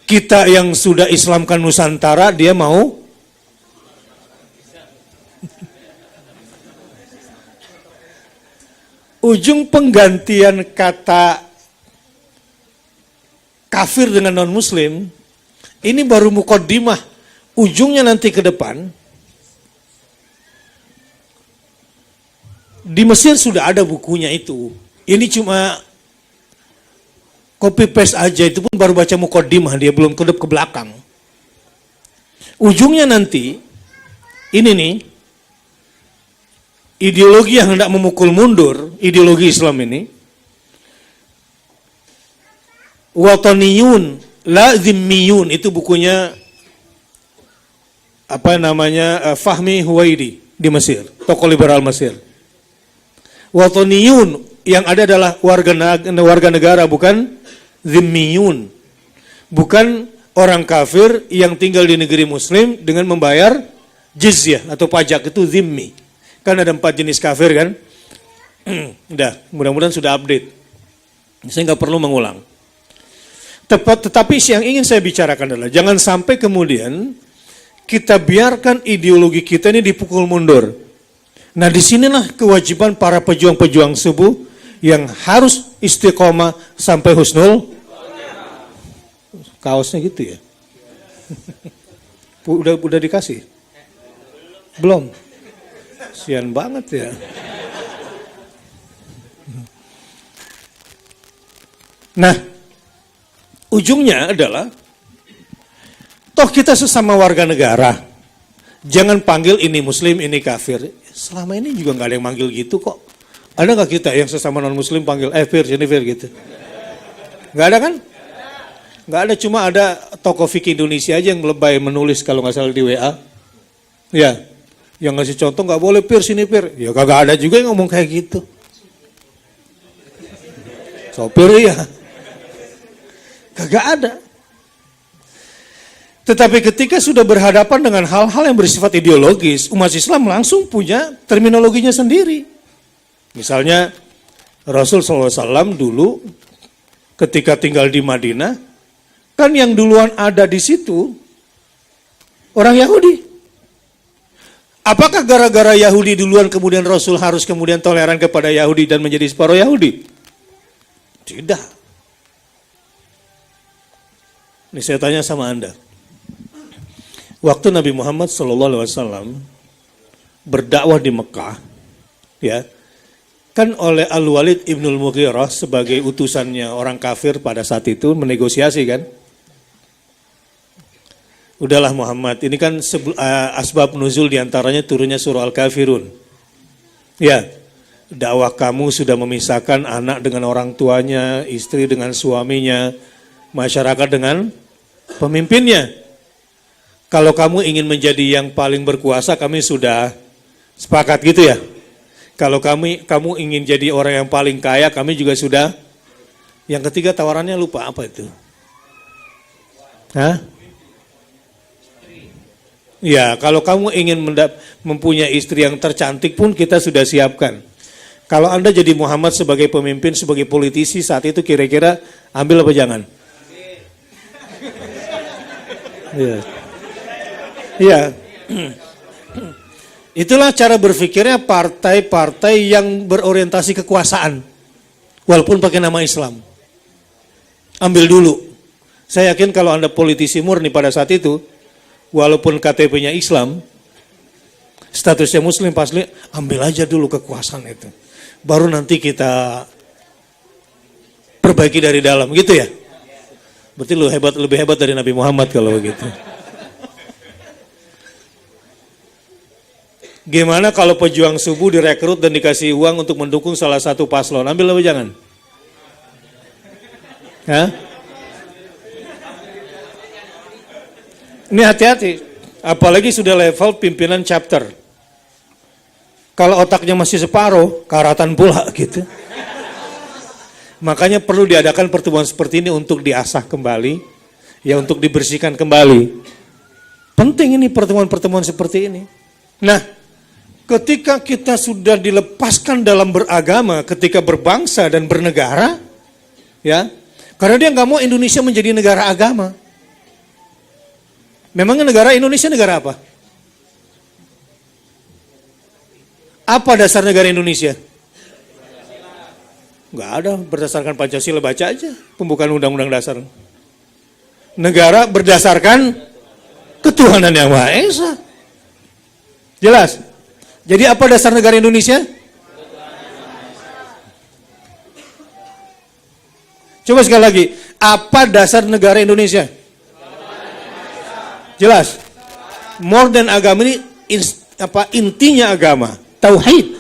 Kita yang sudah Islamkan Nusantara, dia mau ujung penggantian kata kafir dengan non-muslim, ini baru mukaddimah. Ujungnya nanti ke depan, di Mesir sudah ada bukunya itu. Ini cuma copy paste aja, itu pun baru baca mukaddimah, dia belum kedep ke belakang. Ujungnya nanti, ini nih, ideologi yang hendak memukul mundur, ideologi Islam ini, wataniyun, la zimmiyun, itu bukunya, Fahmi Huwaidi di Mesir, tokoh liberal Mesir. Wataniyun, yang ada adalah warga negara, bukan zimmiyun, bukan orang kafir yang tinggal di negeri muslim dengan membayar jizyah atau pajak, itu zimmi. Kan ada 4 jenis kafir kan. Udah, mudah-mudahan sudah update, saya nggak perlu mengulang. Tetapi yang ingin saya bicarakan adalah jangan sampai kemudian kita biarkan ideologi kita ini dipukul mundur. Nah, disinilah kewajiban para pejuang-pejuang subuh yang harus istiqomah sampai husnul. Kaosnya gitu ya. Udah dikasih? Belum? Sian banget ya. Nah, ujungnya adalah toh kita sesama warga negara. Jangan panggil ini muslim, ini kafir. Selama ini juga nggak ada yang manggil gitu kok. Ada nggak kita yang sesama non muslim panggil Fir, sini Fir gitu? Nggak ada kan? Nggak ada, cuma ada tokoh fikih Indonesia aja yang lebay menulis kalau nggak salah di WA. Ya, yang ngasih contoh nggak boleh Fir, sini Fir. Ya kagak ada juga yang ngomong kayak gitu. Sopir ya. Kagak ada. Tetapi ketika sudah berhadapan dengan hal-hal yang bersifat ideologis, umat Islam langsung punya terminologinya sendiri. Misalnya Rasul SAW dulu ketika tinggal di Madinah, kan yang duluan ada di situ orang Yahudi. Apakah gara-gara Yahudi duluan kemudian Rasul harus kemudian toleran kepada Yahudi dan menjadi separuh Yahudi? Tidak. Ini saya tanya sama Anda. Waktu Nabi Muhammad SAW berdakwah di Mekah, ya, kan oleh Al-Walid Ibnul Mughirah sebagai utusannya orang kafir pada saat itu menegosiasi kan. Udahlah Muhammad, ini kan asbab nuzul diantaranya turunnya surah Al-Kafirun. Ya, dakwah kamu sudah memisahkan anak dengan orang tuanya, istri dengan suaminya, masyarakat dengan pemimpinnya. Kalau kamu ingin menjadi yang paling berkuasa, kami sudah sepakat gitu ya. Kalau kamu ingin jadi orang yang paling kaya, kami juga sudah. Yang ketiga tawarannya lupa apa itu? Hah? Ya, kalau kamu ingin mempunyai istri yang tercantik pun kita sudah siapkan. Kalau Anda jadi Muhammad sebagai pemimpin, sebagai politisi saat itu kira-kira ambil apa jangan? Iya. Ya, itulah cara berpikirnya partai-partai yang berorientasi kekuasaan, walaupun pakai nama Islam. Ambil dulu. Saya yakin kalau Anda politisi murni pada saat itu, walaupun KTP-nya Islam, statusnya Muslim pasti ambil aja dulu kekuasaan itu. Baru nanti kita perbaiki dari dalam, gitu ya. Berarti lu lebih hebat dari Nabi Muhammad kalau begitu. Gimana kalau pejuang subuh direkrut dan dikasih uang untuk mendukung salah satu paslon? Ambil apa jangan? Hah? Ini hati-hati. Apalagi sudah level pimpinan chapter. Kalau otaknya masih separuh, karatan pula gitu. Makanya perlu diadakan pertemuan seperti ini untuk diasah kembali, ya untuk dibersihkan kembali. Penting ini pertemuan-pertemuan seperti ini. Nah, ketika kita sudah dilepaskan dalam beragama, ketika berbangsa dan bernegara, ya, karena dia nggak mau Indonesia menjadi negara agama. Memangnya negara Indonesia negara apa? Apa dasar negara Indonesia? Enggak ada, berdasarkan Pancasila, baca aja pembukaan Undang-Undang Dasar. Negara berdasarkan ketuhanan yang Maha Esa. Jelas? Jadi apa dasar negara Indonesia? Coba sekali lagi, apa dasar negara Indonesia? Jelas? More than agama ini intinya agama, tauhid.